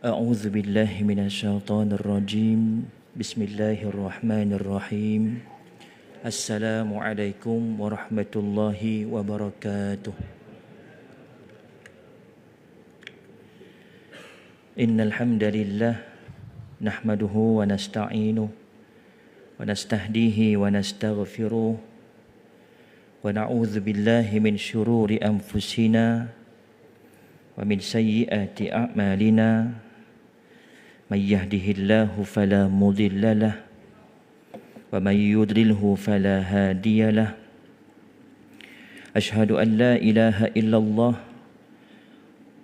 أعوذ بالله من الشيطان الرجيم بسم الله الرحمن الرحيم السلام عليكم ورحمة الله وبركاته إن الحمد لله نحمده ونستعينه ونستهديه ونستغفره ونعوذ بالله من شرور أنفسنا ومن سيئات أعمالنا من يهده الله فلا مضل له ومن يضلله فلا هادي له أشهد أن لا إله إلا الله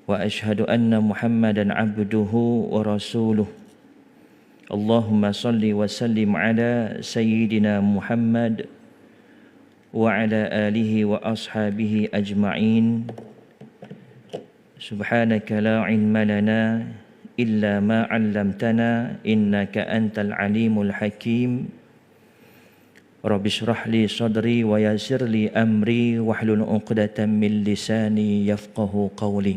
وأشهد أن محمدا عبده ورسوله اللهم صل وسلم على سيدنا محمد وعلى آله وأصحابه أجمعين سبحانك لا علم لنا إلا ما علمتنا إنك أنت العليم الحكيم رب اشرح لي صدري ويسر لي أمري واحلل عقدة من لساني يفقه قولي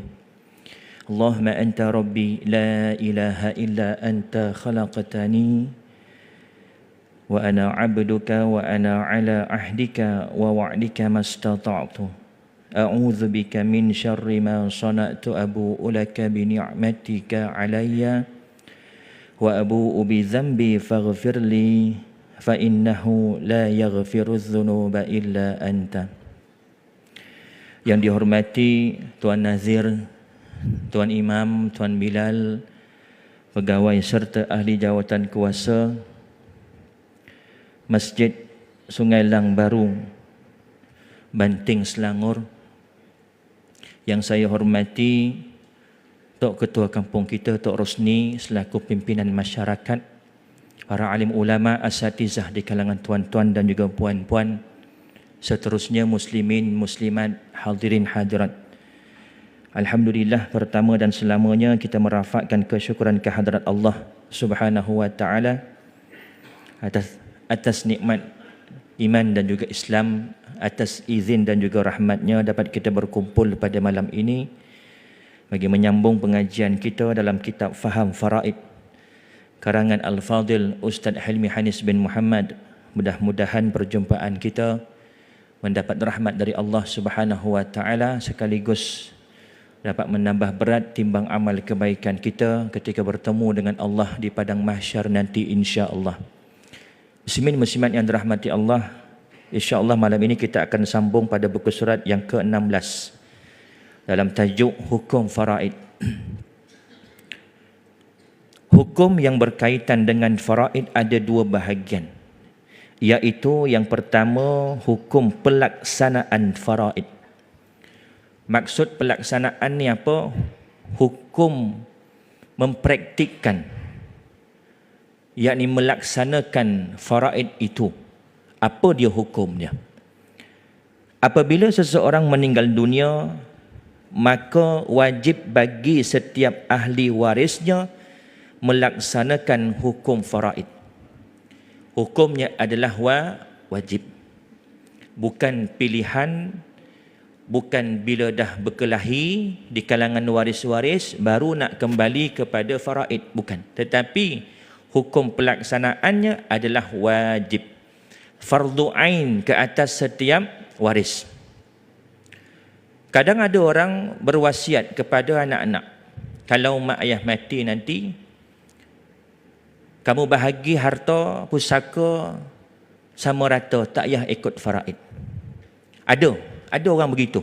اللهم أنت ربي لا إله إلا أنت خلقتني وأنا عبدك وأنا على عهدك ووعدك ما استطعت أعوذ بك من شر ما صنعت أبوء لك بنعمتك علي وأبوء بذنبي فاغفر لي فإنه لا يغفر الذنوب إلا أنت. Yang dihormati Tuan Nazir, Tuan Imam, Tuan Bilal, pegawai serta ahli jawatan kuasa Masjid Sungai Lang Baru, Banting Selangor, yang saya hormati Tok Ketua Kampung kita, Tok Rosni, selaku pimpinan masyarakat, para alim ulama, asatizah di kalangan tuan-tuan dan juga puan-puan, seterusnya muslimin, muslimat, hadirin hadirat. Alhamdulillah, pertama dan selamanya kita merafakkan kesyukuran kehadrat Allah Subhanahu wa taala atas nikmat iman dan juga Islam, atas izin dan juga rahmatnya dapat kita berkumpul pada malam ini bagi menyambung pengajian kita dalam kitab Faham Faraid karangan Al-Fadil Ustaz Hilmi Hanis bin Muhammad. Mudah-mudahan perjumpaan kita mendapat rahmat dari Allah Subhanahu wa taala sekaligus dapat menambah berat timbang amal kebaikan kita ketika bertemu dengan Allah di padang mahsyar nanti insya-Allah. Muslimin muslimat yang dirahmati Allah, insya-Allah malam ini kita akan sambung pada buku surat yang ke-16 dalam tajuk Hukum Faraid. Hukum yang berkaitan dengan faraid ada dua bahagian, iaitu yang pertama hukum pelaksanaan faraid. Maksud pelaksanaan ni apa? Hukum mempraktikkan, yakni melaksanakan faraid itu. Apa dia hukumnya? Apabila seseorang meninggal dunia, maka wajib bagi setiap ahli warisnya melaksanakan hukum faraid. Hukumnya adalah wajib. Bukan pilihan, bukan bila dah berkelahi di kalangan waris-waris baru nak kembali kepada faraid, bukan. Tetapi hukum pelaksanaannya adalah wajib, fardu ain ke atas setiap waris. Kadang ada orang berwasiat kepada anak-anak, kalau mak ayah mati nanti, kamu bahagi harta pusaka sama rata, tak payah ikut faraid. Ada orang begitu.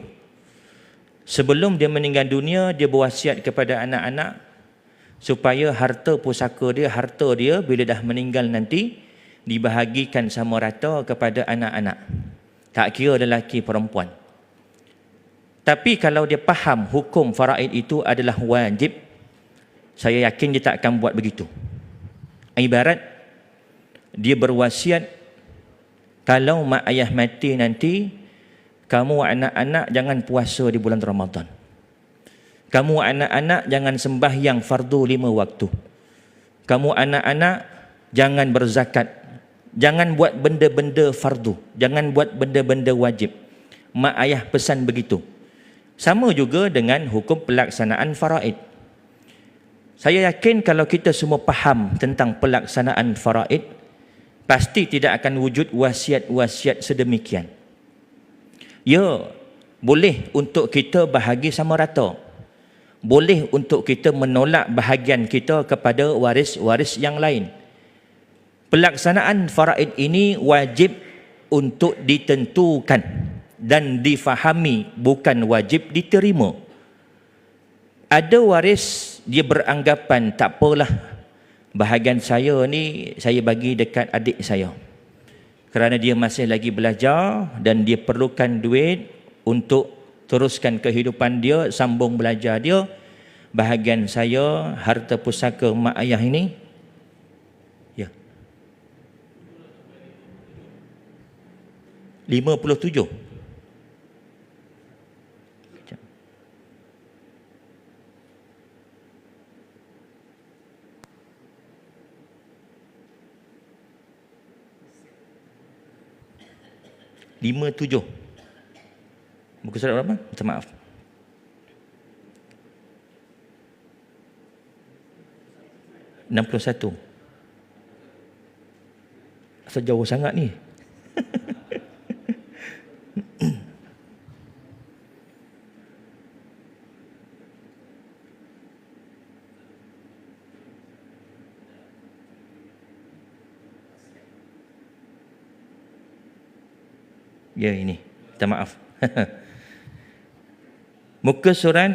Sebelum dia meninggal dunia, dia berwasiat kepada anak-anak supaya harta pusaka dia, harta dia bila dah meninggal nanti dibahagikan sama rata kepada anak-anak. Tak kira lelaki perempuan. Tapi kalau dia faham hukum faraid itu adalah wajib, saya yakin dia tak akan buat begitu. Ibarat dia berwasiat, kalau mak ayah mati nanti, kamu anak-anak jangan puasa di bulan Ramadan. Kamu anak-anak jangan sembahyang fardu 5 waktu. Kamu anak-anak jangan berzakat. Jangan buat benda-benda fardu. Jangan buat benda-benda wajib. Mak ayah pesan begitu. Sama juga dengan hukum pelaksanaan faraid. Saya yakin kalau kita semua faham tentang pelaksanaan faraid, pasti tidak akan wujud wasiat-wasiat sedemikian. Ya, boleh untuk kita bahagi sama rata. Boleh untuk kita menolak bahagian kita kepada waris-waris yang lain. Pelaksanaan faraid ini wajib untuk ditentukan dan difahami, bukan wajib diterima. Ada waris dia beranggapan tak apalah, bahagian saya ni saya bagi dekat adik saya kerana dia masih lagi belajar dan dia perlukan duit untuk teruskan kehidupan dia, sambung belajar dia. Bahagian saya, harta pusaka mak ayah ini, ya, 57. 57. Muka surat berapa? Minta maaf. $61. Asal jauh sangat ni. Ya, ini. Minta maaf. Muka surat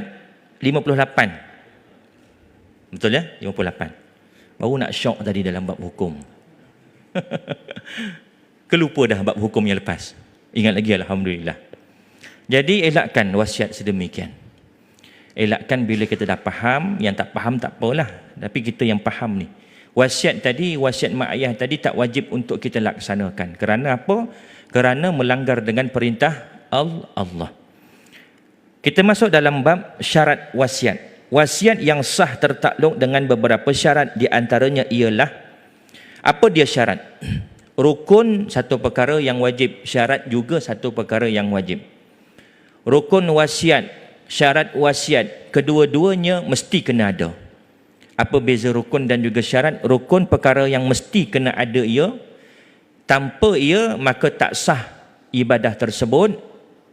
58. Betul ya? 58. Baru nak syok tadi dalam bab hukum. Kelupa dah bab hukum yang lepas. Ingat lagi, alhamdulillah. Jadi elakkan wasiat sedemikian. Elakkan bila kita dah faham, yang tak faham tak apalah. Tapi kita yang faham ni. Wasiat tadi, wasiat mak ayah tadi tak wajib untuk kita laksanakan. Kerana apa? Kerana melanggar dengan perintah Allah. Kita masuk dalam bab syarat wasiat. Wasiat yang sah tertakluk dengan beberapa syarat. Di antaranya ialah, apa dia syarat? Rukun satu perkara yang wajib, syarat juga satu perkara yang wajib. Rukun wasiat, syarat wasiat, kedua-duanya mesti kena ada. Apa beza rukun dan juga syarat? Rukun perkara yang mesti kena ada ia. Tanpa ia maka tak sah ibadah tersebut,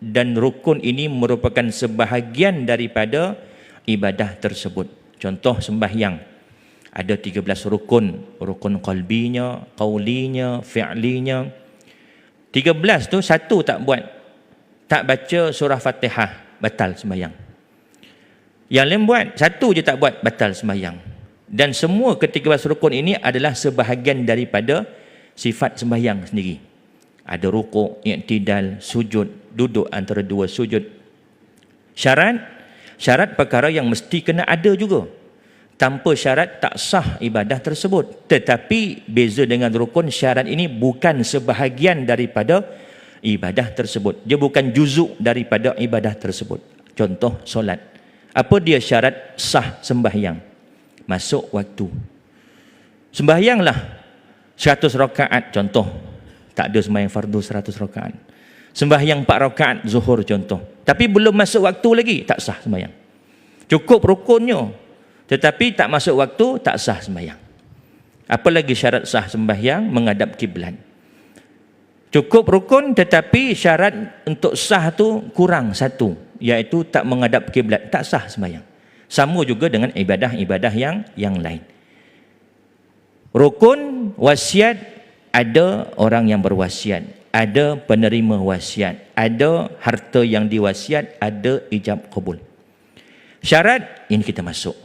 dan rukun ini merupakan sebahagian daripada ibadah tersebut. Contoh sembahyang. Ada 13 rukun. Rukun qalbinya, qaulinya, fi'linya. 13 tu satu tak buat, tak baca surah Fatihah, batal sembahyang. Yang lain buat, satu je tak buat, batal sembahyang. Dan semua ke-13 rukun ini adalah sebahagian daripada sifat sembahyang sendiri. Ada rukuk, i'tidal, sujud, duduk antara dua sujud. Syarat perkara yang mesti kena ada juga. Tanpa syarat tak sah ibadah tersebut. Tetapi beza dengan rukun, syarat ini bukan sebahagian daripada ibadah tersebut. Dia bukan juzuk daripada ibadah tersebut. Contoh solat. Apa dia syarat sah sembahyang? Masuk waktu. Sembahyanglah 100 rakaat contoh. Tak ada sembahyang fardu 100 rakaat. Sembahyang 4 rakaat zuhur contoh. Tapi belum masuk waktu lagi, tak sah sembahyang. Cukup rukunnya, tetapi tak masuk waktu, tak sah sembahyang. Apa lagi syarat sah sembahyang? Menghadap kiblat. Cukup rukun, tetapi syarat untuk sah tu kurang satu, iaitu tak menghadap kiblat, tak sah sembahyang. Sama juga dengan ibadah-ibadah yang lain. Rukun wasiat, ada orang yang berwasiat, ada penerima wasiat, ada harta yang diwasiat, ada ijab kabul. Syarat, ini kita masuk.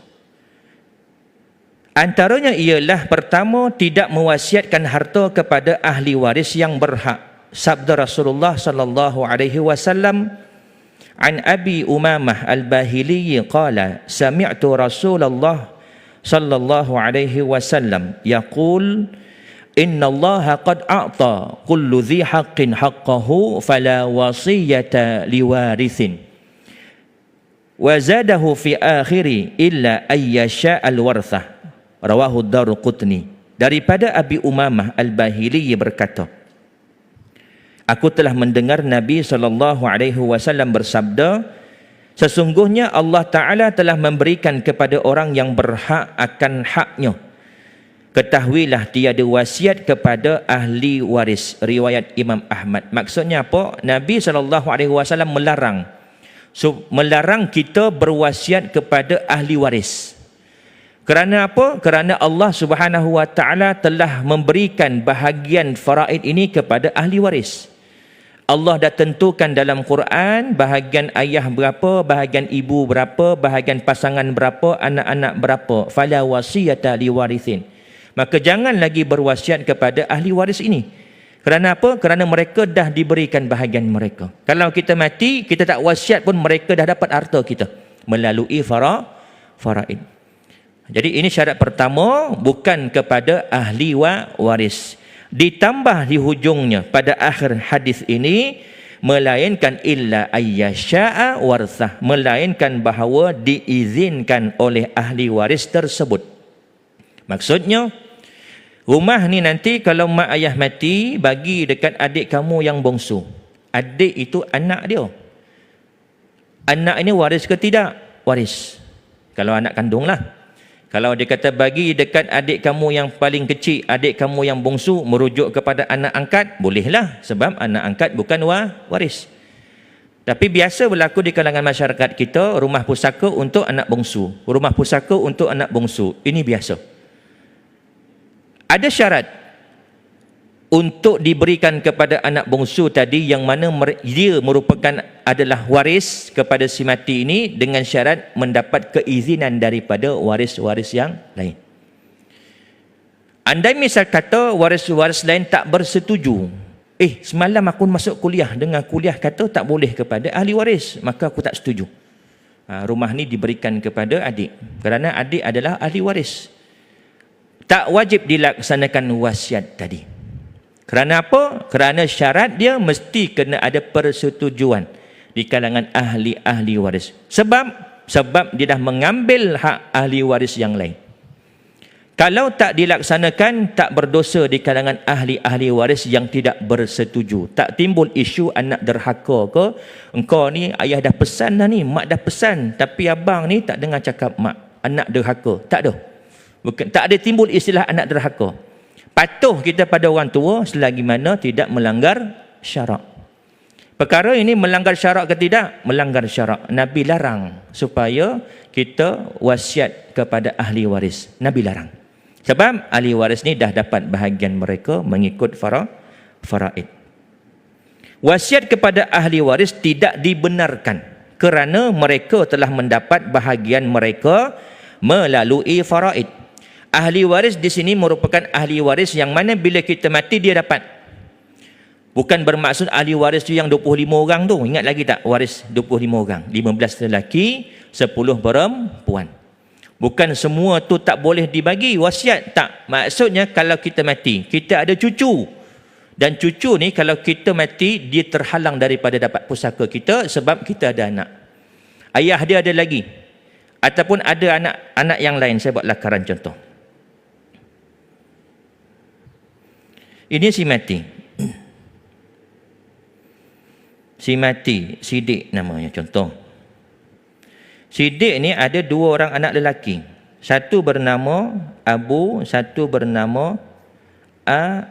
Antaranya ialah, pertama, tidak mewasiatkan harta kepada ahli waris yang berhak. Sabda Rasulullah sallallahu alaihi wasallam, an Abi Umamah Al-Bahili qala, sami'tu Rasulullah sallallahu alaihi wasallam yaqul, inna Allah qad a'ta kullu dhi haqqin haqqahu fala wasiyata liwarithin wa zadahu fi akhiri illa ayyasha al-warthah. Rawahu Ad-Darqutni. Daripada Abi Umamah Al-Bahili berkata, aku telah mendengar Nabi sallallahu alaihi wasallam bersabda, Sesungguhnya Allah Ta'ala telah memberikan kepada orang yang berhak akan haknya. Ketahuilah tiada wasiat kepada ahli waris. Riwayat Imam Ahmad. Maksudnya apa? Nabi SAW melarang. Melarang kita berwasiat kepada ahli waris. Kerana apa? Kerana Allah Subhanahu Wa Ta'ala telah memberikan bahagian faraid ini kepada ahli waris. Allah dah tentukan dalam Quran bahagian ayah berapa, bahagian ibu berapa, bahagian pasangan berapa, anak-anak berapa. Fala wasiyata liwarithin. Maka jangan lagi berwasiat kepada ahli waris ini. Kerana apa? Kerana mereka dah diberikan bahagian mereka. Kalau kita mati, kita tak wasiat pun mereka dah dapat harta kita melalui faraid. Jadi ini syarat pertama, bukan kepada ahli waris. Ditambah di hujungnya pada akhir hadis ini, melainkan illa ayyasha'a warthah, melainkan bahawa diizinkan oleh ahli waris tersebut. Maksudnya, rumah ni nanti kalau mak ayah mati, bagi dekat adik kamu yang bongsu. Adik itu anak dia. Anak ini waris ke tidak? Waris. Kalau anak kandung lah. Kalau dia kata bagi dekat adik kamu yang paling kecil, adik kamu yang bongsu, merujuk kepada anak angkat, bolehlah. Sebab anak angkat bukan waris. Tapi biasa berlaku di kalangan masyarakat kita, rumah pusaka untuk anak bongsu. Rumah pusaka untuk anak bongsu. Ini biasa. Ada syarat untuk diberikan kepada anak bongsu tadi, yang mana dia merupakan adalah waris kepada si mati ini, dengan syarat mendapat keizinan daripada waris-waris yang lain. Andai misal kata waris-waris lain tak bersetuju, semalam aku masuk kuliah, dengar kuliah kata tak boleh kepada ahli waris, maka aku tak setuju. Rumah ni diberikan kepada adik, kerana adik adalah ahli waris. Tak wajib dilaksanakan wasiat tadi. Kerana apa? Kerana syarat dia mesti kena ada persetujuan di kalangan ahli-ahli waris. Sebab dia dah mengambil hak ahli waris yang lain. Kalau tak dilaksanakan, tak berdosa di kalangan ahli-ahli waris yang tidak bersetuju. Tak timbul isu anak derhaka ke, engkau ni ayah dah pesan dah ni, mak dah pesan, tapi abang ni tak dengar cakap mak, anak derhaka. Tak ada. Bukan, tak ada timbul istilah anak derhaka. Patuh kita pada orang tua selagi mana tidak melanggar syarak. Perkara ini melanggar syarak ke tidak? Melanggar syarak. Nabi larang supaya kita wasiat kepada ahli waris. Nabi larang. Sebab ahli waris ni dah dapat bahagian mereka mengikut faraid. Wasiat kepada ahli waris tidak dibenarkan kerana mereka telah mendapat bahagian mereka melalui faraid. Ahli waris di sini merupakan ahli waris yang mana bila kita mati dia dapat. Bukan bermaksud ahli waris tu yang 25 orang tu. Ingat lagi tak? Waris 25 orang. 15 lelaki, 10 perempuan. Bukan semua tu tak boleh dibagi wasiat. Tak. Maksudnya kalau kita mati, kita ada cucu. Dan cucu ni kalau kita mati, dia terhalang daripada dapat pusaka kita sebab kita ada anak. Ayah dia ada lagi. Ataupun ada anak yang lain. Saya buat lakaran contoh. Ini si mati. Si mati, Sidik namanya contoh. Sidik ni ada 2 orang anak lelaki. Satu bernama Abu, satu bernama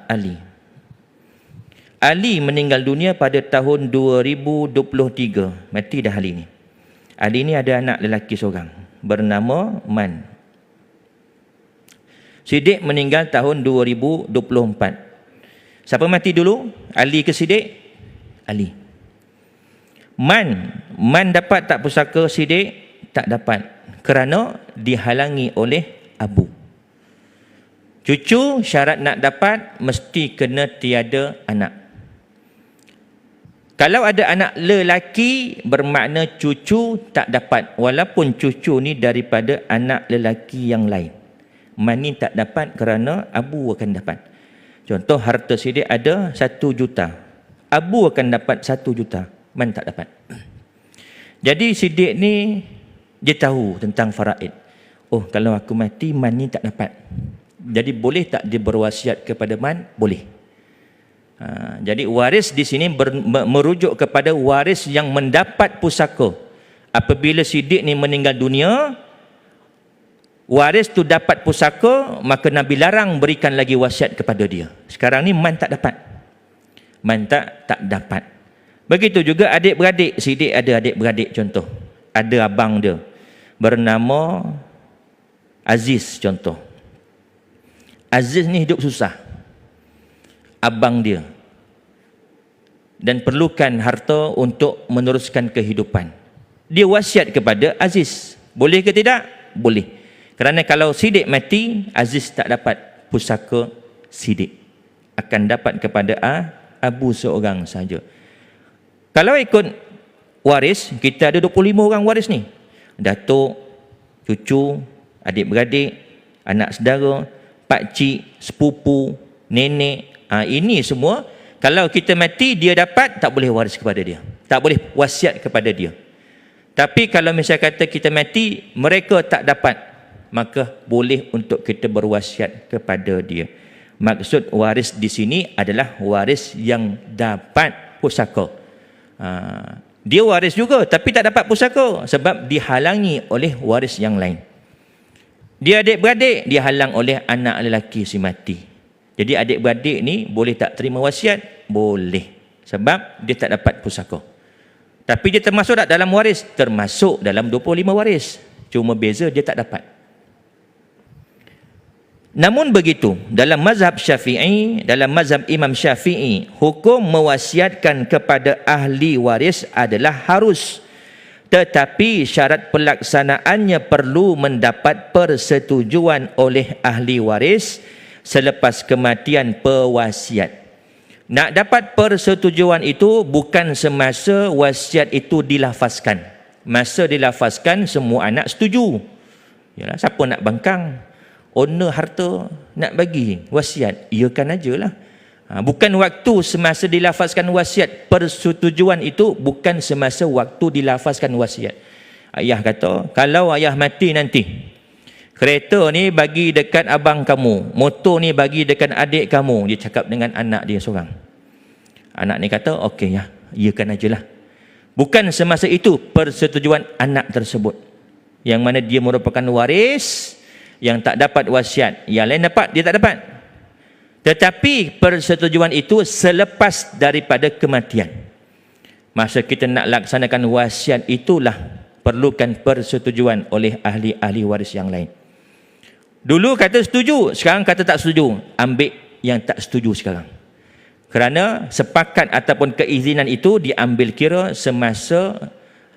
Ali. Ali meninggal dunia pada tahun 2023. Mati dah Ali ni. Ali ni ada anak lelaki seorang bernama Man. Sidik meninggal tahun 2024. Siapa mati dulu? Ali ke Sidik? Ali. Man dapat tak pusaka Sidik? Tak dapat. Kerana dihalangi oleh Abu. Cucu syarat nak dapat mesti kena tiada anak. Kalau ada anak lelaki bermakna cucu tak dapat. Walaupun cucu ni daripada anak lelaki yang lain. Man ni tak dapat kerana Abu akan dapat. Contoh harta Sidik ada 1 juta. Abu akan dapat 1 juta. Man tak dapat. Jadi Sidik ni dia tahu tentang faraid. Oh, kalau aku mati Man ni tak dapat. Jadi boleh tak dia berwasiat kepada Man? Boleh. Jadi waris di sini merujuk kepada waris yang mendapat pusaka. apabila Siddiq ni meninggal dunia, waris tu dapat pusaka, maka Nabi larang berikan lagi wasiat kepada dia. Sekarang ni Man tak dapat. Man tak dapat. Begitu juga adik-beradik. Siddiq ada adik-beradik contoh. Ada abang dia bernama Aziz contoh. Aziz ni hidup susah. Abang dia. Dan perlukan harta untuk meneruskan kehidupan. Dia wasiat kepada Aziz. Boleh ke tidak? Boleh. Kerana kalau Siddiq mati, Aziz tak dapat pusaka Siddiq. Akan dapat kepada Abu seorang saja. Kalau ikut waris, kita ada 25 orang waris ni. Datuk, cucu, adik-beradik, anak saudara, pakcik, sepupu, nenek. Ini semua, kalau kita mati, dia dapat, tak boleh waris kepada dia. Tak boleh wasiat kepada dia. Tapi kalau misalnya kata kita mati, mereka tak dapat, maka boleh untuk kita berwasiat kepada dia. Maksud waris di sini adalah waris yang dapat pusaka. Dia waris juga tapi tak dapat pusaka sebab dihalangi oleh waris yang lain. Dia adik-beradik, dihalang oleh anak lelaki si mati. Jadi adik-beradik ni boleh tak terima wasiat? Boleh. Sebab dia tak dapat pusaka. Tapi dia termasuk tak dalam waris? Termasuk dalam 25 waris. Cuma beza dia tak dapat. Namun begitu, dalam mazhab Syafi'i, dalam mazhab Imam Syafi'i, hukum mewasiatkan kepada ahli waris adalah harus. Tetapi syarat pelaksanaannya perlu mendapat persetujuan oleh ahli waris selepas kematian pewasiat. Nak dapat persetujuan itu bukan semasa wasiat itu dilafazkan. Masa dilafazkan, semua anak setuju. Yalah, siapa nak bangkang? Owner harta nak bagi wasiat, iakan ajalah. Bukan waktu semasa dilafazkan wasiat. Persetujuan itu bukan semasa waktu dilafazkan wasiat. Ayah kata, kalau ayah mati nanti, kereta ni bagi dekat abang kamu, motor ni bagi dekat adik kamu. Dia cakap dengan anak dia seorang. Anak ni kata, okey ya, iakan ajalah. Bukan semasa itu persetujuan anak tersebut, yang mana dia merupakan waris, yang tak dapat wasiat. Yang lain dapat, dia tak dapat. Tetapi persetujuan itu selepas daripada kematian. Masa kita nak laksanakan wasiat itulah perlukan persetujuan oleh ahli-ahli waris yang lain. Dulu kata setuju, sekarang kata tak setuju. Ambil yang tak setuju sekarang. Kerana sepakat ataupun keizinan itu diambil kira semasa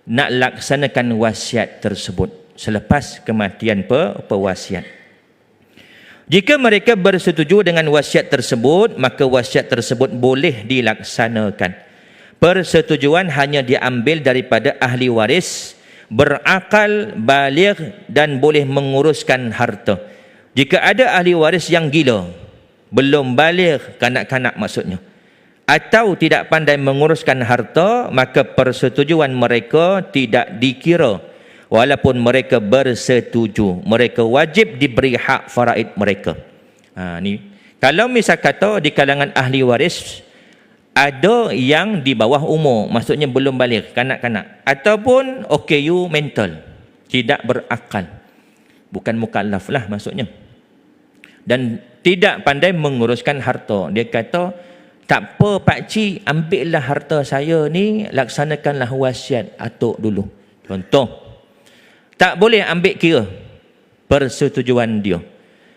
nak laksanakan wasiat tersebut. Selepas kematian pewasiat. Jika mereka bersetuju dengan wasiat tersebut, maka wasiat tersebut boleh dilaksanakan. Persetujuan hanya diambil daripada ahli waris, berakal, baligh dan boleh menguruskan harta. Jika ada ahli waris yang gila, belum baligh, kanak-kanak maksudnya, atau tidak pandai menguruskan harta, maka persetujuan mereka tidak dikira. Walaupun mereka bersetuju, mereka wajib diberi hak faraid mereka. Ni kalau misal kata di kalangan ahli waris ada yang di bawah umur, maksudnya belum balik, kanak-kanak, ataupun OKU mental, tidak berakal, bukan mukallaf lah maksudnya, dan tidak pandai menguruskan harta. Dia kata, tak apa pakcik, ambillah harta saya ni, laksanakanlah wasiat atuk dulu. Contoh, tak boleh ambil kira persetujuan dia.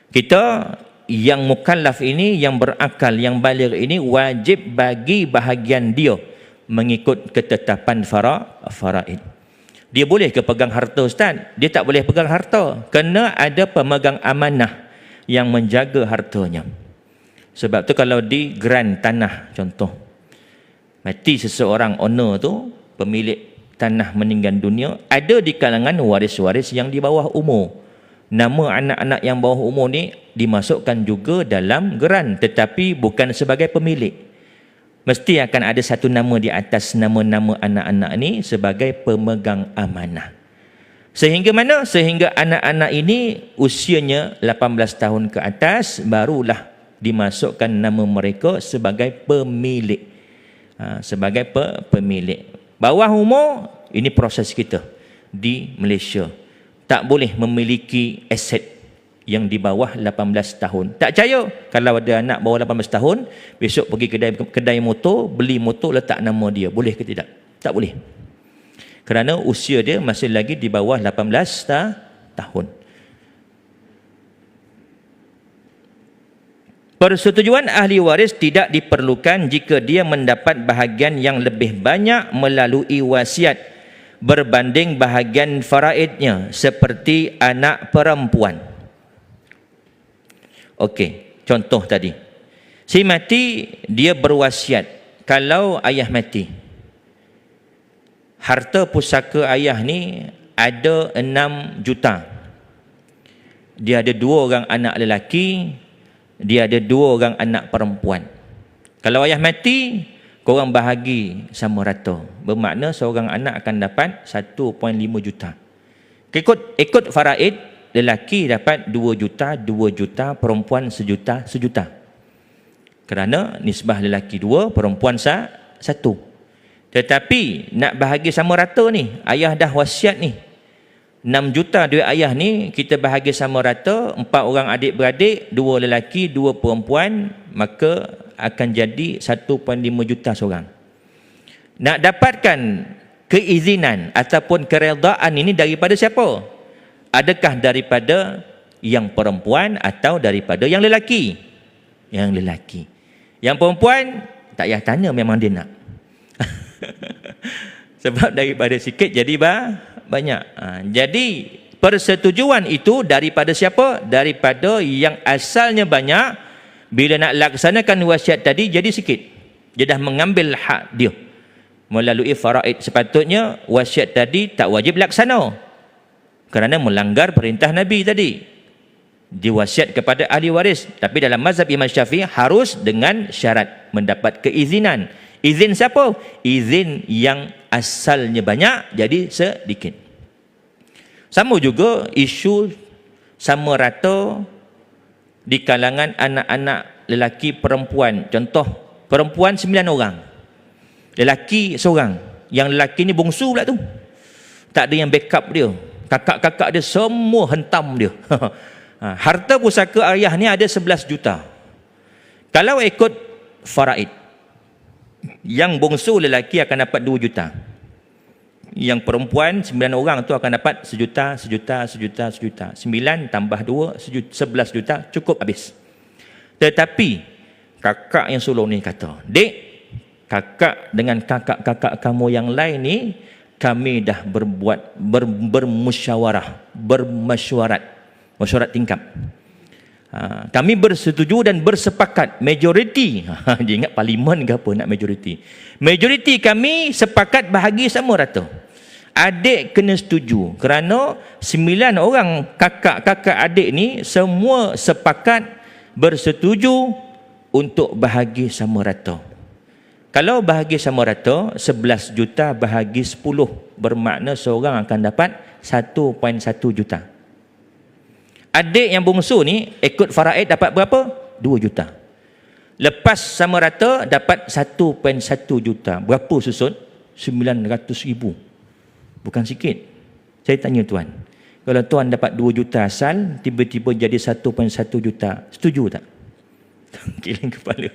Kita yang mukallaf ini, yang berakal, yang baligh ini wajib bagi bahagian dia mengikut ketetapan faraid. Dia boleh ke pegang harta ustaz? Dia tak boleh pegang harta. Kena ada pemegang amanah yang menjaga hartanya. Sebab tu kalau di grant tanah contoh, mati seseorang owner tu, pemilik tanah meninggal dunia, ada di kalangan waris-waris yang di bawah umur. Nama anak-anak yang bawah umur ni dimasukkan juga dalam geran, tetapi bukan sebagai pemilik. Mesti akan ada satu nama di atas nama-nama anak-anak ni sebagai pemegang amanah. Sehingga mana? Sehingga anak-anak ini usianya 18 tahun ke atas, barulah dimasukkan nama mereka sebagai pemilik. Sebagai pemilik. Bawah umur, ini proses kita. di Malaysia. Tak boleh memiliki aset yang di bawah 18 tahun. Tak percaya? Kalau ada anak bawah 18 tahun, besok pergi kedai motor, beli motor, letak nama dia. Boleh ke tidak? Tak boleh. Kerana usia dia masih lagi di bawah 18 tahun. Persetujuan ahli waris tidak diperlukan jika dia mendapat bahagian yang lebih banyak melalui wasiat berbanding bahagian faraidnya, seperti anak perempuan. Okey, contoh tadi. Si mati, dia berwasiat. Kalau ayah mati, harta pusaka ayah ni ada 6 juta. Dia ada 2 orang anak lelaki, dia ada 2 orang anak perempuan. Kalau ayah mati, korang bahagi sama rata. Bermakna seorang anak akan dapat 1.5 juta. Ikut faraid, lelaki dapat 2 juta, 2 juta, perempuan 1 juta, 1 juta. Kerana nisbah lelaki 2, perempuan 1. Tetapi nak bahagi sama rata ni, ayah dah wasiat ni. 6 juta duit ayah ni kita bahagi sama rata, 4 orang adik-beradik, 2 lelaki, 2 perempuan, maka akan jadi 1.5 juta seorang. Nak dapatkan keizinan ataupun keredaan ini daripada siapa? Adakah daripada yang perempuan atau daripada yang lelaki? Yang lelaki. Yang perempuan, tak payah tanya, memang dia nak. Sebab daripada sikit jadi banyak. Jadi persetujuan itu daripada siapa? Daripada yang asalnya banyak. Bila nak laksanakan wasiat tadi jadi sikit. Dia dah mengambil hak dia melalui faraid. Sepatutnya wasiat tadi tak wajib laksana kerana melanggar perintah Nabi tadi. Diwasiat kepada ahli waris. Tapi dalam mazhab Imam Syafi'i harus dengan syarat mendapat keizinan. Izin siapa? Izin yang asalnya banyak jadi sedikit. Sama juga isu sama rata di kalangan anak-anak lelaki perempuan. Contoh, perempuan 9 orang, lelaki seorang. Yang lelaki ni bongsu pula tu, tak ada yang backup dia. Kakak-kakak dia semua hentam dia. Harta pusaka ayah ni ada 11 juta. Kalau ikut faraid, yang bongsu lelaki akan dapat 2 juta. Yang perempuan 9 orang tu akan dapat 1 juta, 1 juta, 1 juta, 1 juta. 9 tambah 2, 11 juta, cukup habis. Tetapi kakak yang sulung ni kata, "Dek, kakak dengan kakak-kakak kamu yang lain ni, kami dah bermusyawarah, bermesyuarat, mesyuarat tingkap. Kami bersetuju dan bersepakat, majoriti." Dia ingat parlimen ke apa nak majoriti. Majoriti kami sepakat bahagi sama rata. Adik kena setuju kerana 9 orang kakak-kakak adik ni semua sepakat bersetuju untuk bahagi sama rata. Kalau bahagi sama rata, 11 juta bahagi 10, bermakna seorang akan dapat 1.1 juta. Adik yang bongsu ni ikut faraid dapat berapa? 2 juta. Lepas sama rata dapat 1.1 juta. Berapa susun? 900,000. Bukan sikit. Saya tanya tuan, kalau tuan dapat 2 juta asal, tiba-tiba jadi 1.1 juta, setuju tak? Kiling kepala.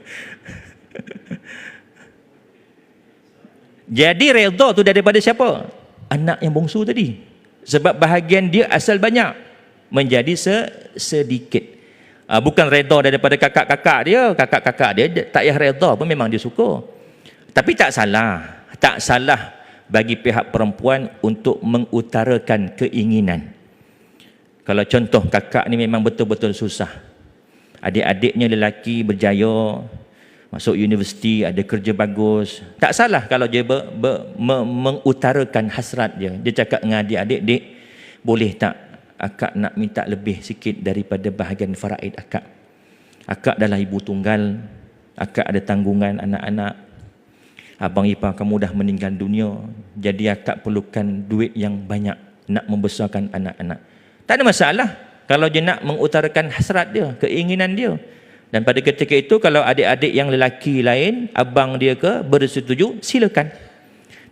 Jadi redha tu daripada siapa? Anak yang bongsu tadi. Sebab bahagian dia asal banyak menjadi sedikit. Bukan redha daripada kakak-kakak dia. Kakak-kakak dia tak payah redha pun, memang dia suka. Tapi tak salah. Tak salah bagi pihak perempuan untuk mengutarakan keinginan. Kalau contoh kakak ni memang betul-betul susah. Adik-adiknya lelaki berjaya, masuk universiti, ada kerja bagus. Tak salah kalau dia mengutarakan hasrat dia. Dia cakap dengan adik-adik, "Dek, boleh tak akak nak minta lebih sikit daripada bahagian faraid akak? Akak adalah ibu tunggal, akak ada tanggungan anak-anak. Abang ipar kamu dah meninggal dunia, jadi akak perlukan duit yang banyak nak membesarkan anak-anak." Tak ada masalah kalau dia nak mengutarakan hasrat dia, keinginan dia. Dan pada ketika itu kalau adik-adik yang lelaki lain, abang dia ke bersetuju, silakan.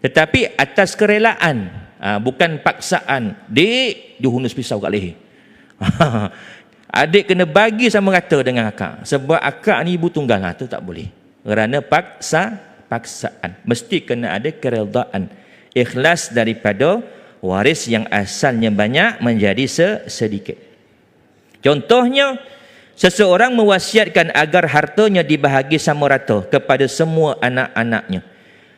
Tetapi atas kerelaan, Bukan paksaan. Dik, dia hunus pisau kat leher. Adik kena bagi sama rata dengan akak. Sebab akak ni ibu tunggal. Tu tak boleh. Kerana paksaan. Mesti kena ada keredaan. Ikhlas daripada waris yang asalnya banyak menjadi sedikit. Contohnya, seseorang mewasiatkan agar hartanya dibahagi sama rata kepada semua anak-anaknya,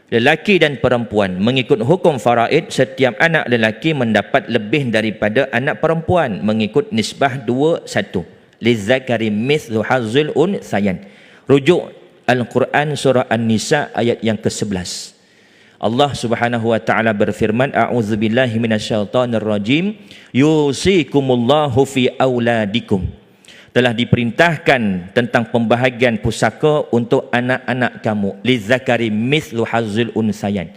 lelaki dan perempuan. Mengikut hukum faraid, setiap anak lelaki mendapat lebih daripada anak perempuan mengikut nisbah 2:1. Lizzakari mithlu hazzil unthayain. Rujuk Al-Quran surah An-Nisa ayat yang ke-11. Allah Subhanahu wa taala berfirman, a'udzubillahi minasyaitonir rajim, yusikumullahu fi auladikum. Telah diperintahkan tentang pembahagian pusaka untuk anak-anak kamu. Lizzakari mithlu hazzil unthayain.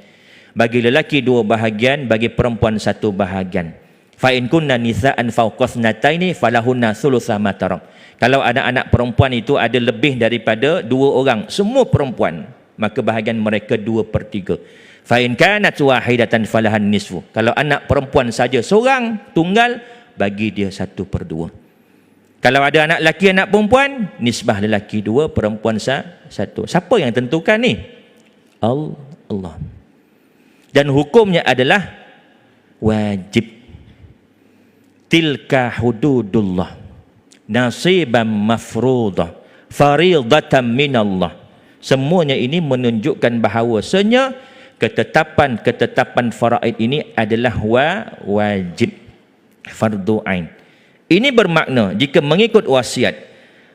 Bagi lelaki 2 bahagian, bagi perempuan 1 bahagian. Fa in kunna nisaan fawqa thnataini falahunna thulutsa ma tarak. Kalau ada anak perempuan itu ada lebih daripada 2 orang, semua perempuan, maka bahagian mereka 2/3. Fa in kanat wahidatan falahan nisfu. Kalau anak perempuan saja seorang, tunggal, bagi dia 1/2. Kalau ada anak lelaki, anak perempuan, nisbah lelaki 2, perempuan 1. Siapa yang tentukan ni? Allah. Dan hukumnya adalah wajib. Tilka hududullah, nasiban mafruḍah, faridatan minallah. Semuanya ini menunjukkan bahawasanya ketetapan faraid ini adalah wajib, fardu ain. Ini bermakna jika mengikut wasiat,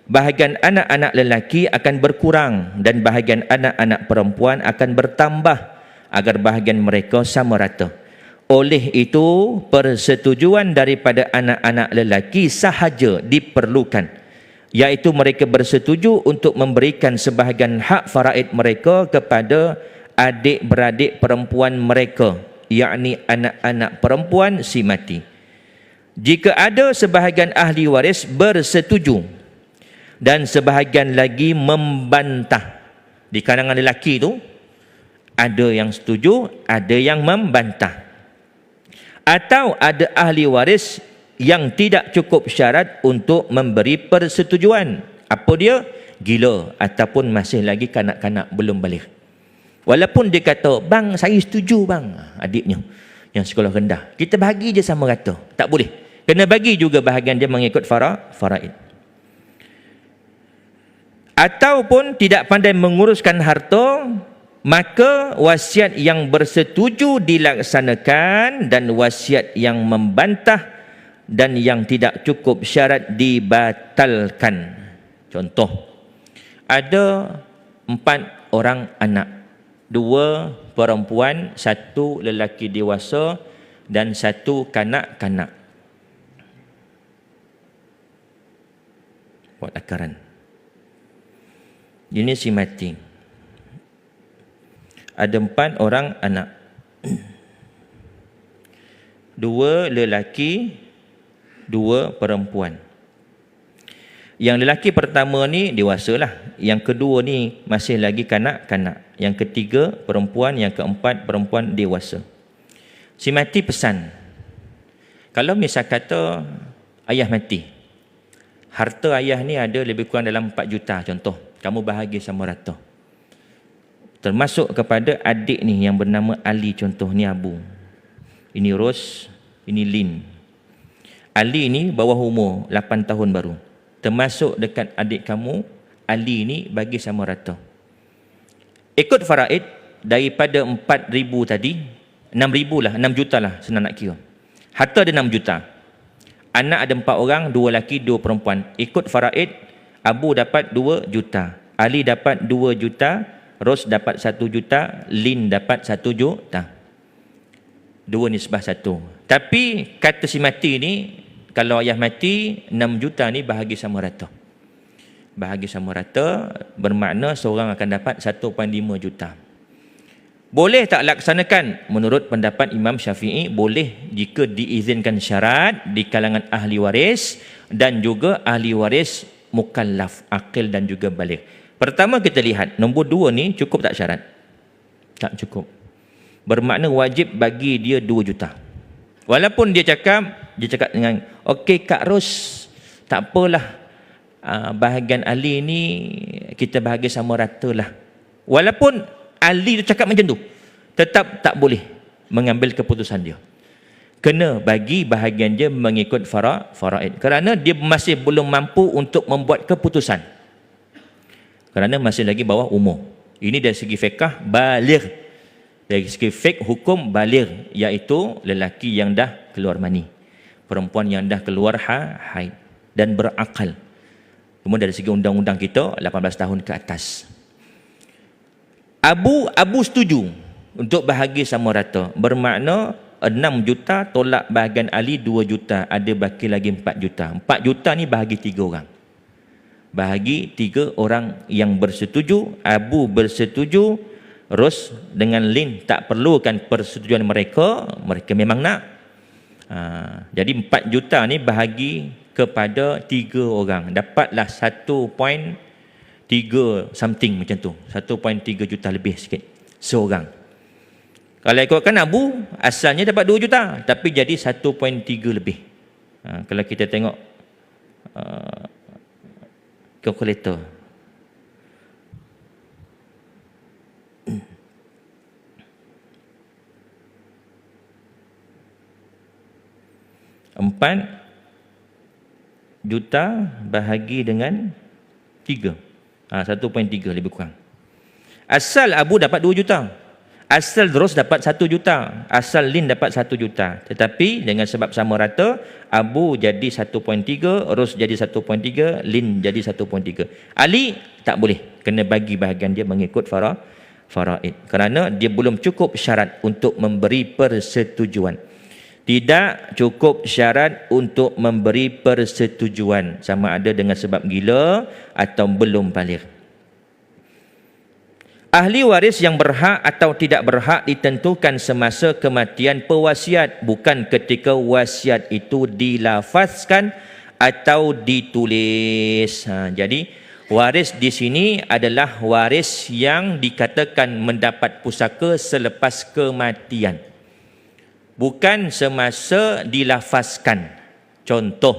bahagian anak-anak lelaki akan berkurang dan bahagian anak-anak perempuan akan bertambah agar bahagian mereka sama rata. Oleh itu, persetujuan daripada anak-anak lelaki sahaja diperlukan, iaitu mereka bersetuju untuk memberikan sebahagian hak faraid mereka kepada adik-beradik perempuan mereka, yakni anak-anak perempuan si mati. Jika ada sebahagian ahli waris bersetuju dan sebahagian lagi membantah, di kalangan lelaki itu ada yang setuju, ada yang membantah. Atau ada ahli waris yang tidak cukup syarat untuk memberi persetujuan. Apa dia? Gila ataupun masih lagi kanak-kanak belum balik. Walaupun dia kata, bang saya setuju bang, adiknya yang sekolah rendah, kita bagi je sama rata. Tak boleh. Kena bagi juga bahagian dia mengikut faraid. Ataupun tidak pandai menguruskan harta, maka wasiat yang bersetuju dilaksanakan dan wasiat yang membantah dan yang tidak cukup syarat dibatalkan. Contoh, ada 4 orang anak, 2 perempuan, 1 lelaki dewasa dan 1 kanak-kanak. Buat akaran. Ini si mati. Ada 4 orang anak, 2 lelaki, 2 perempuan. Yang lelaki pertama ni dewasalah, yang kedua ni masih lagi kanak-kanak, yang ketiga perempuan, yang keempat perempuan dewasa. Si mati pesan, kalau misal kata ayah mati, harta ayah ni ada lebih kurang dalam 4 juta contoh, kamu bahagi sama rata. Termasuk kepada adik ni yang bernama Ali, contoh ni Abu, ini Ros, ini Lin. Ali ni bawah umur 8 tahun baru. Termasuk dekat adik kamu, Ali ni bagi sama rata. Ikut faraid, daripada 4,000 tadi, 6,000 lah, 6 juta lah senang nak kira. Harta ada 6 juta. Anak ada 4 orang, 2 lelaki, 2 perempuan. Ikut faraid, Abu dapat 2 juta. Ali dapat 2 juta. Ros dapat 1 juta. Lin dapat 1 juta. 2 nisbah 1. Tapi kata si mati ni, kalau ayah mati, 6 juta ni bahagi sama rata. Bahagi sama rata bermakna seorang akan dapat 1.5 juta. Boleh tak laksanakan? Menurut pendapat Imam Syafi'i, boleh jika diizinkan syarat di kalangan ahli waris dan juga ahli waris mukallaf, akil dan juga baligh. Pertama kita lihat, nombor 2 ni cukup tak syarat? Tak cukup. Bermakna wajib bagi dia 2 juta. Walaupun dia cakap dengan, okey Kak Ros, tak apalah, bahagian ahli ni kita bahagi sama rata lah. Walaupun ahli tu cakap macam tu, tetap tak boleh mengambil keputusan dia. Kena bagi bahagian dia mengikut faraid. Kerana dia masih belum mampu untuk membuat keputusan. Kerana masih lagi bawah umur. Ini dari segi fiqh baligh. Dari segi fiqh hukum baligh, iaitu lelaki yang dah keluar mani, perempuan yang dah keluar haid dan berakal. Kemudian dari segi undang-undang kita 18 tahun ke atas. Abu setuju untuk bahagi sama rata. Bermakna 6 juta tolak bahagian ahli 2 juta, ada baki lagi 4 juta. 4 juta ni bahagi 3 orang. Bahagi 3 orang yang bersetuju. Abu bersetuju, Ros dengan Lin tak perlukan persetujuan mereka memang nak. Jadi 4 juta ni bahagi kepada 3 orang, dapatlah 1.3 something macam tu, 1.3 juta lebih sikit seorang. Kalau ikutkan Abu, asalnya dapat 2 juta tapi jadi 1.3 lebih. Kalau kita tengok kalkulator, Empat juta bahagi dengan 3, 1.3 lebih kurang. Asal Abu dapat 2 juta, asal Ros dapat 1 juta, asal Lin dapat 1 juta. Tetapi dengan sebab sama rata, Abu jadi 1.3, Ros jadi 1.3, Lin jadi 1.3. Ali tak boleh, kena bagi bahagian dia mengikut faraid. Kerana dia belum cukup syarat untuk memberi persetujuan. Tidak cukup syarat untuk memberi persetujuan, sama ada dengan sebab gila atau belum baligh. Ahli waris yang berhak atau tidak berhak ditentukan semasa kematian pewasiat, bukan ketika wasiat itu dilafazkan atau ditulis. Jadi waris di sini adalah waris yang dikatakan mendapat pusaka selepas kematian, bukan semasa dilafazkan. Contoh,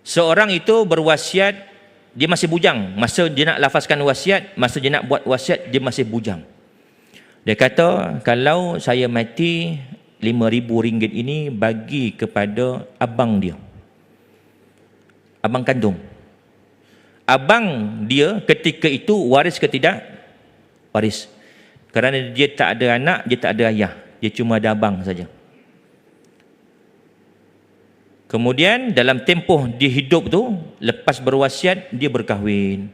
seorang itu berwasiat, dia masih bujang. Masa dia nak lafazkan wasiat, masa dia nak buat wasiat, dia masih bujang. Dia kata, kalau saya mati, RM5,000 ini bagi kepada abang dia, abang kandung. Abang dia ketika itu waris ke tidak? Waris. Kerana dia tak ada anak, dia tak ada ayah, dia cuma ada abang saja. Kemudian dalam tempoh dia hidup tu, lepas berwasiat, dia berkahwin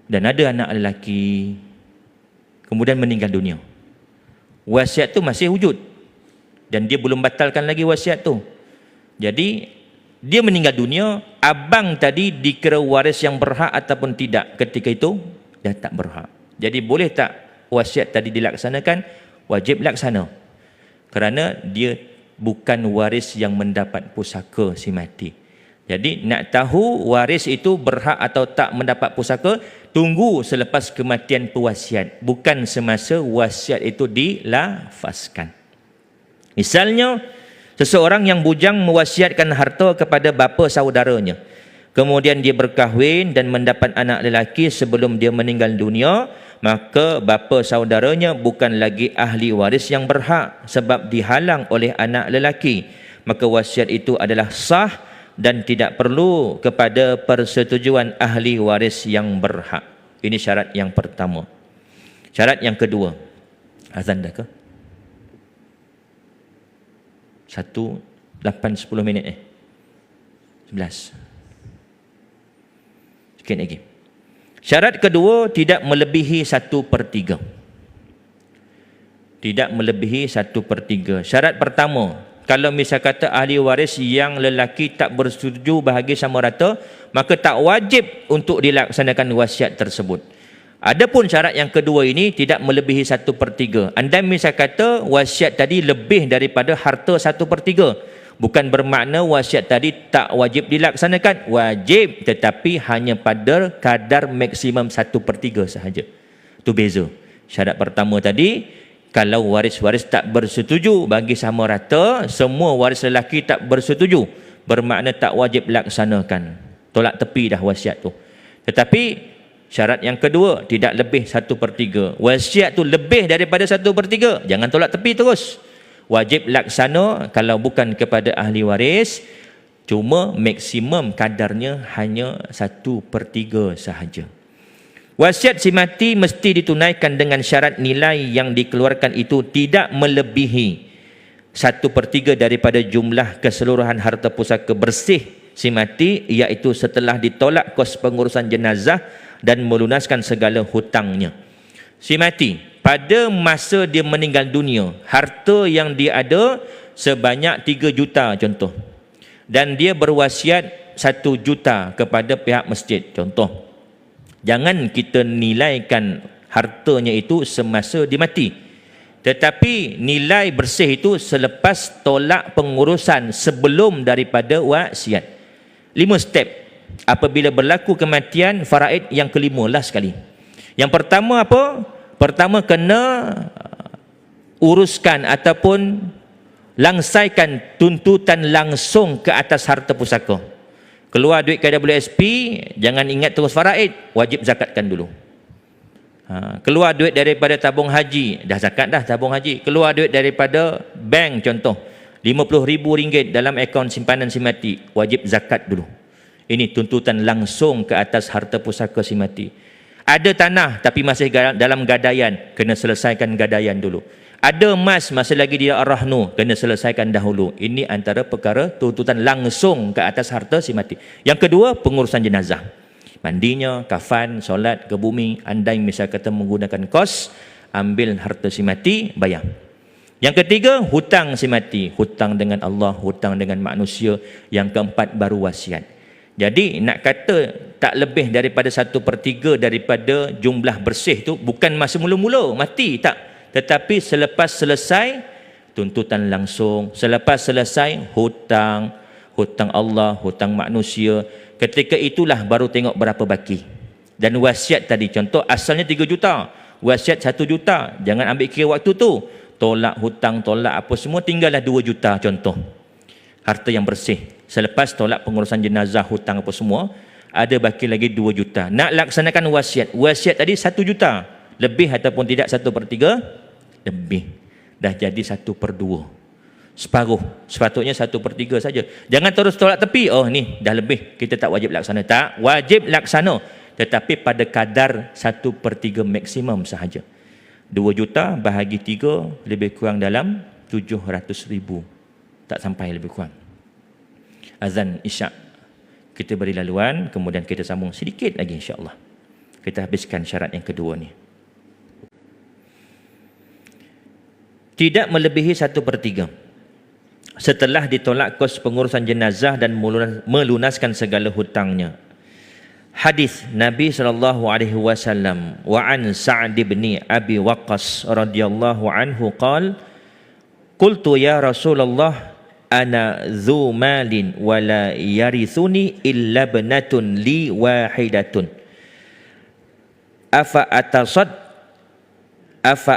dan ada anak lelaki, kemudian meninggal dunia. Wasiat tu masih wujud dan dia belum batalkan lagi wasiat tu. Jadi dia meninggal dunia, abang tadi dikira waris yang berhak ataupun tidak? Ketika itu dah tak berhak. Jadi boleh tak wasiat tadi dilaksanakan? Wajib laksana, kerana dia bukan waris yang mendapat pusaka si mati. Jadi nak tahu waris itu berhak atau tak mendapat pusaka, tunggu selepas kematian pewasiat, bukan semasa wasiat itu dilafazkan. Misalnya, seseorang yang bujang mewasiatkan harta kepada bapa saudaranya, kemudian dia berkahwin dan mendapat anak lelaki sebelum dia meninggal dunia, maka bapa saudaranya bukan lagi ahli waris yang berhak sebab dihalang oleh anak lelaki. Maka wasiat itu adalah sah dan tidak perlu kepada persetujuan ahli waris yang berhak. Ini syarat yang pertama. Syarat yang kedua. Azan dah ke? 8-10 minit 11. Sikit lagi. Syarat kedua, tidak melebihi 1/3. Tidak melebihi 1/3. Syarat pertama, kalau misal kata ahli waris yang lelaki tak bersetuju bahagi sama rata, maka tak wajib untuk dilaksanakan wasiat tersebut. Adapun syarat yang kedua ini, tidak melebihi 1/3. Anda misal kata wasiat tadi lebih daripada harta 1/3. Bukan bermakna wasiat tadi tak wajib dilaksanakan. Wajib, tetapi hanya pada kadar maksimum 1/3 sahaja. Itu beza. Syarat pertama tadi, Kalau waris-waris tak bersetuju, bagi sama rata, semua waris lelaki tak bersetuju, bermakna tak wajib laksanakan. Tolak tepi dah wasiat tu. Tetapi syarat yang kedua, tidak lebih 1/3. Wasiat tu lebih daripada 1/3, jangan tolak tepi terus. Wajib laksana kalau bukan kepada ahli waris, cuma maksimum kadarnya hanya 1/3 sahaja. Wasiat si mati mesti ditunaikan dengan syarat nilai yang dikeluarkan itu tidak melebihi 1/3 daripada jumlah keseluruhan harta pusaka bersih si mati, iaitu setelah ditolak kos pengurusan jenazah dan melunaskan segala hutangnya. Si mati pada masa dia meninggal dunia, harta yang dia ada sebanyak 3 juta contoh, dan dia berwasiat 1 juta kepada pihak masjid contoh. Jangan kita nilaikan hartanya itu semasa dia mati, tetapi nilai bersih itu selepas tolak pengurusan sebelum daripada wasiat. 5 step apabila berlaku kematian faraid yang kelima, last sekali. Yang pertama apa? Pertama, kena uruskan ataupun langsaikan tuntutan langsung ke atas harta pusaka. Keluar duit KWSP, jangan ingat terus faraid, wajib zakatkan dulu. Keluar duit daripada tabung haji, dah zakat dah tabung haji. Keluar duit daripada bank contoh, RM50,000 dalam akaun simpanan si mati, wajib zakat dulu. Ini tuntutan langsung ke atas harta pusaka si mati. Ada tanah tapi masih dalam gadaian, kena selesaikan gadaian dulu. Ada emas masih lagi di ar-rahnu, kena selesaikan dahulu. Ini antara perkara tuntutan langsung ke atas harta si mati. Yang kedua, pengurusan jenazah. Mandinya, kafan, solat ke bumi, andai misal kata menggunakan kos, ambil harta si mati, bayar. Yang ketiga, hutang si mati. Hutang dengan Allah, hutang dengan manusia. Yang keempat, baru wasiat. Jadi nak kata tak lebih daripada 1/3 daripada jumlah bersih tu, bukan masa mula-mula mati, tak. Tetapi selepas selesai tuntutan langsung, selepas selesai hutang, hutang Allah, hutang manusia, ketika itulah baru tengok berapa baki. Dan wasiat tadi contoh asalnya 3 juta, wasiat 1 juta, jangan ambil kira waktu tu. Tolak hutang, tolak apa semua, tinggallah 2 juta contoh. Harta yang bersih. Selepas tolak pengurusan jenazah, hutang apa semua, ada baki lagi 2 juta. Nak laksanakan wasiat. Wasiat tadi 1 juta. Lebih ataupun tidak 1/3? Lebih. Dah jadi 1/2. Separuh. Sepatutnya 1/3 saja. Jangan terus tolak tepi. Oh ni dah lebih, kita tak wajib laksana. Tak, wajib laksana. Tetapi pada kadar 1/3 maksimum sahaja. 2 juta bahagi 3 lebih kurang dalam 700,000. Tak sampai, lebih kurang. Azan Isyak kita beri laluan, kemudian kita sambung sedikit lagi insya-Allah. Kita habiskan syarat yang kedua ni. Tidak melebihi 1/3 setelah ditolak kos pengurusan jenazah dan melunaskan segala hutangnya. Hadis Nabi SAW, wa an Sa'd bin Abi Waqqas radhiyallahu anhu qala, qultu ya Rasulullah, ana dzu malin wa la yarithuni illa ibnatun li wahidatun, afa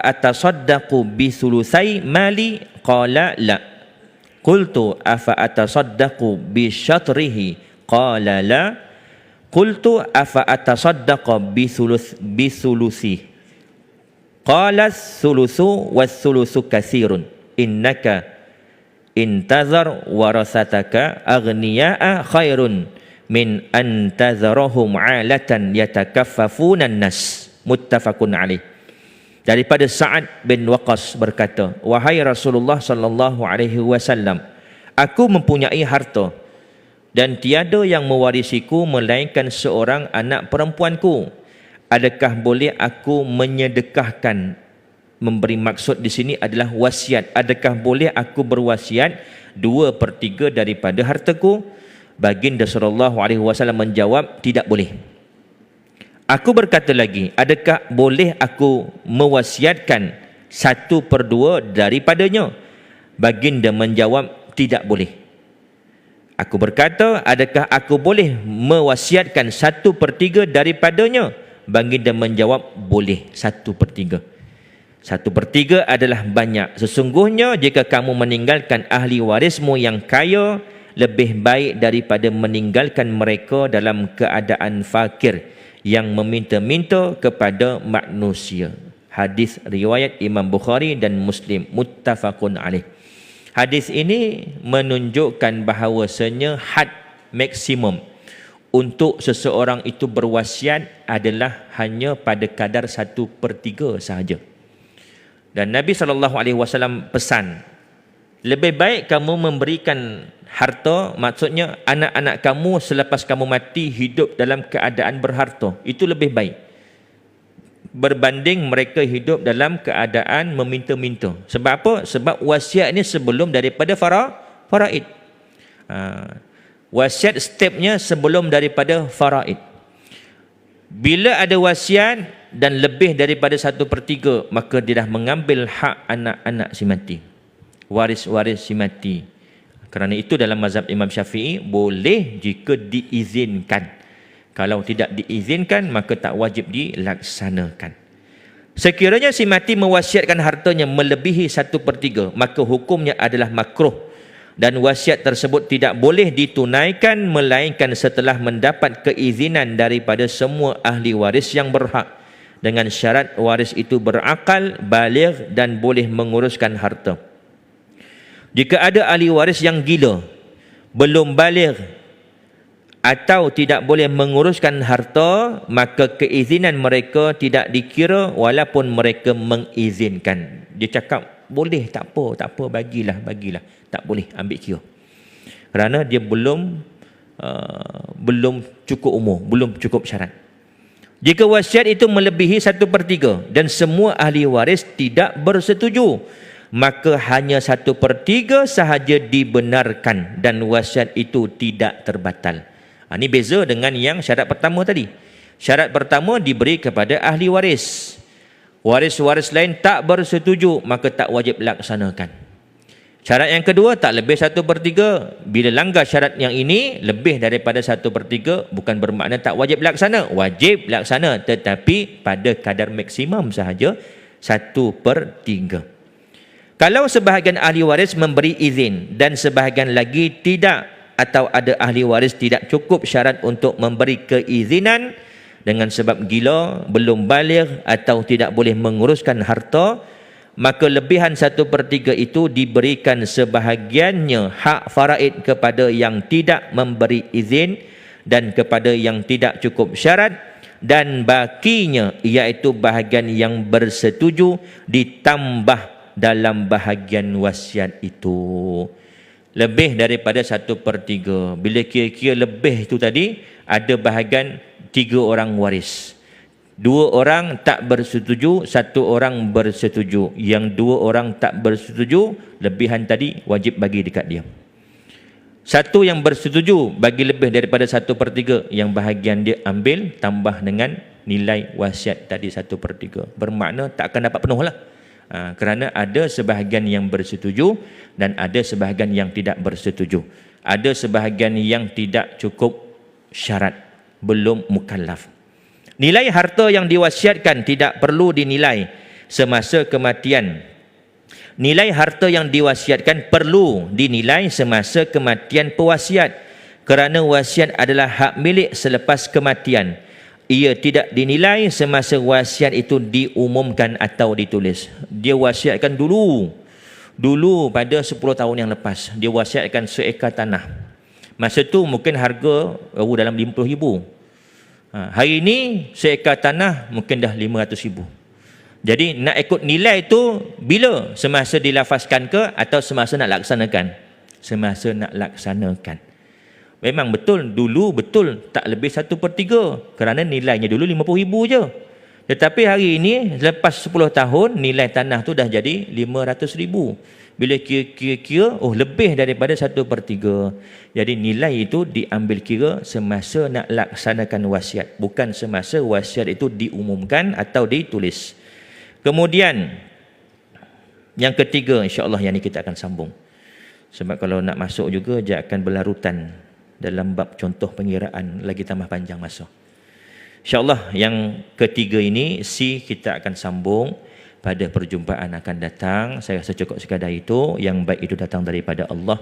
atasaddaqu bi thulusai mali? Qala la. Qultu afa atasaddaqu bi syatrihi? Qala la. Qultu afa atasaddaqu bi thulusi? Qala thulusu was thulusu katsirun, innaka intazar warasataka aghniya'a khairun min antazarahum 'alatan yatakaffafuna an-nas. Muttafaqun alaih. Daripada Sa'ad bin Waqqas berkata, wahai Rasulullah sallallahu alaihi wasallam, aku mempunyai harta dan tiada yang mewarisiku melainkan seorang anak perempuanku. Adakah boleh aku menyedekahkan? Memberi maksud di sini adalah wasiat. Adakah boleh aku berwasiat 2/3 daripada hartaku? Baginda sallallahu alaihi wasallam menjawab, tidak boleh. Aku berkata lagi, adakah boleh aku mewasiatkan 1/2 daripadanya? Baginda menjawab, tidak boleh. Aku berkata, adakah aku boleh mewasiatkan 1/3 daripadanya? Baginda menjawab, boleh 1/3. 1/3 adalah banyak. Sesungguhnya jika kamu meninggalkan ahli warismu yang kaya, lebih baik daripada meninggalkan mereka dalam keadaan fakir yang meminta-minta kepada manusia. Hadis riwayat Imam Bukhari dan Muslim, muttafaqun alaih. Hadis ini menunjukkan bahawasanya had maksimum untuk seseorang itu berwasiat adalah hanya pada kadar 1/3 sahaja. Dan Nabi SAW pesan, lebih baik kamu memberikan harta, maksudnya anak-anak kamu selepas kamu mati hidup dalam keadaan berharta. Itu lebih baik berbanding mereka hidup dalam keadaan meminta-minta. Sebab apa? Sebab wasiat ni sebelum daripada faraid. Wasiat stepnya sebelum daripada faraid. Bila ada wasiat dan lebih daripada 1/3, maka dia dah mengambil hak anak-anak si mati, waris-waris si mati. Kerana itu dalam mazhab Imam Syafi'i boleh jika diizinkan. Kalau tidak diizinkan, maka tak wajib dilaksanakan. Sekiranya si mati mewasiatkan hartanya melebihi 1/3, maka hukumnya adalah makruh. Dan wasiat tersebut tidak boleh ditunaikan melainkan setelah mendapat keizinan daripada semua ahli waris yang berhak, dengan syarat waris itu berakal, baligh dan boleh menguruskan harta. Jika ada ahli waris yang gila, belum baligh atau tidak boleh menguruskan harta, maka keizinan mereka tidak dikira walaupun mereka mengizinkan. Dia cakap boleh, tak apa, bagilah. Tak boleh ambil kira. Kerana dia belum cukup umur, belum cukup syarat. Jika wasiat itu melebihi 1/3 dan semua ahli waris tidak bersetuju, maka hanya 1/3 sahaja dibenarkan dan wasiat itu tidak terbatal. Ini beza dengan yang syarat pertama tadi. Syarat pertama diberi kepada ahli waris. Waris-waris lain tak bersetuju, maka tak wajib laksanakan. Syarat yang kedua, tak lebih 1/3. Bila langgar syarat yang ini, lebih daripada 1/3, bukan bermakna tak wajib laksana. Wajib laksana, tetapi pada kadar maksimum sahaja 1/3. Kalau sebahagian ahli waris memberi izin dan sebahagian lagi tidak, atau ada ahli waris tidak cukup syarat untuk memberi keizinan dengan sebab gila, belum baligh atau tidak boleh menguruskan harta, maka lebihan 1/3 itu diberikan sebahagiannya hak faraid kepada yang tidak memberi izin dan kepada yang tidak cukup syarat, dan bakinya iaitu bahagian yang bersetuju ditambah dalam bahagian wasiat itu. Lebih daripada 1/3. Bila kira-kira lebih itu tadi, ada bahagian 3 orang waris. 2 orang tak bersetuju, 1 orang bersetuju. Yang 2 orang tak bersetuju, lebihan tadi wajib bagi dekat dia. 1 yang bersetuju bagi lebih daripada 1/3, yang bahagian dia ambil tambah dengan nilai wasiat tadi 1/3. Bermakna tak akan dapat penuh lah. Kerana ada sebahagian yang bersetuju dan ada sebahagian yang tidak bersetuju. Ada sebahagian yang tidak cukup syarat, belum mukallaf. Nilai harta yang diwasiatkan tidak perlu dinilai semasa kematian. Nilai harta yang diwasiatkan perlu dinilai semasa kematian pewasiat, kerana wasiat adalah hak milik selepas kematian. Ia tidak dinilai semasa wasiat itu diumumkan atau ditulis. Dia wasiatkan dulu pada 10 tahun yang lepas, dia wasiatkan seekar tanah. Masa tu mungkin harga dalam 50,000. Hari ini seekar tanah mungkin dah 500,000. Jadi nak ikut nilai tu bila? Semasa dilafazkan ke atau semasa nak laksanakan? Semasa nak laksanakan. Memang betul, dulu betul tak lebih 1/3 kerana nilainya dulu 50,000 je. Tetapi hari ini lepas 10 tahun nilai tanah tu dah jadi 500,000. Bila kira-kira, lebih daripada 1/3. Jadi nilai itu diambil kira semasa nak laksanakan wasiat, bukan semasa wasiat itu diumumkan atau ditulis. Kemudian yang ketiga, insya-Allah yang ni kita akan sambung. Sebab kalau nak masuk juga dia akan berlarutan dalam bab contoh pengiraan, lagi tambah panjang masa. InsyaAllah yang ketiga ini kita akan sambung pada perjumpaan akan datang. Saya rasa cukup sekadar itu. Yang baik itu datang daripada Allah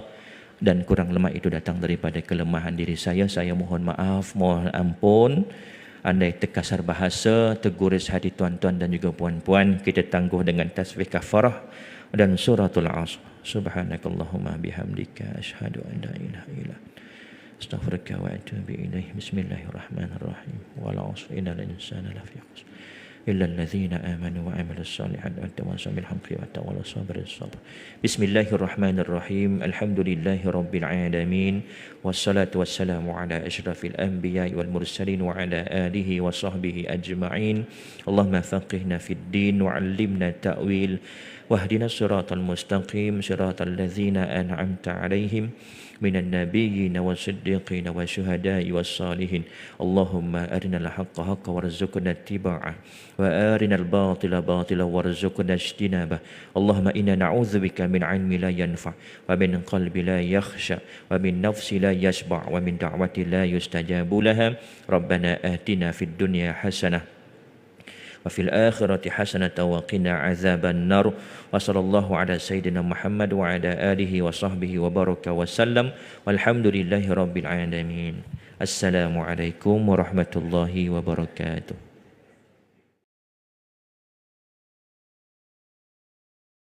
dan kurang lemah itu datang daripada kelemahan diri saya. Saya mohon maaf, mohon ampun. Andai terkasar bahasa, terguris hati tuan-tuan dan juga puan-puan, kita tangguh dengan tasbih kafarah dan suratul Asr. Subhanakallahumma bihamdika asyhadu an la ilaha illa anta astaghfiruka wa atubu ilaih. Bismillahirrahmanirrahim. Wal 'asri innal insana lafi khusr illa alladzina amanu wa 'amilus solihati wa tawasaw bil haqqi wa tawasaw bis sabr. Bismillahirrahmanirrahim. Alhamdulillahirabbil alamin. Wassalatu wassalamu ala asyrafil anbiya'i wal mursalin wa ala alihi wa sahbihi ajma'in. Allahumma faqihna fid din wa 'allimna ta'wil wahdina siratal mustaqim siratal ladzina an'amta 'alaihim minan nabiyyin wasiddiqin wasyuhada'i wassalihin. Allahumma arinal haqqa haqqan warzuqna ittiba'ah wa arinal batila batila warzuqna ijtinabah. Allahumma inna na'udzubika min 'ilmin la yanfa' wa min qalbi la yakhsha wa min nafsi la yashba' wa min da'wati la yustajabu laha. Rabbana atina fid dunya hasanah wa fil akhirati hasanatan wa qina azaban nar. Wa sallallahu ala sayyidina Muhammad wa ala alihi wa sahbihi wa baraka wa sallam. Walhamdulillahi rabbil alamin. Assalamualaikum warahmatullahi wabarakatuh.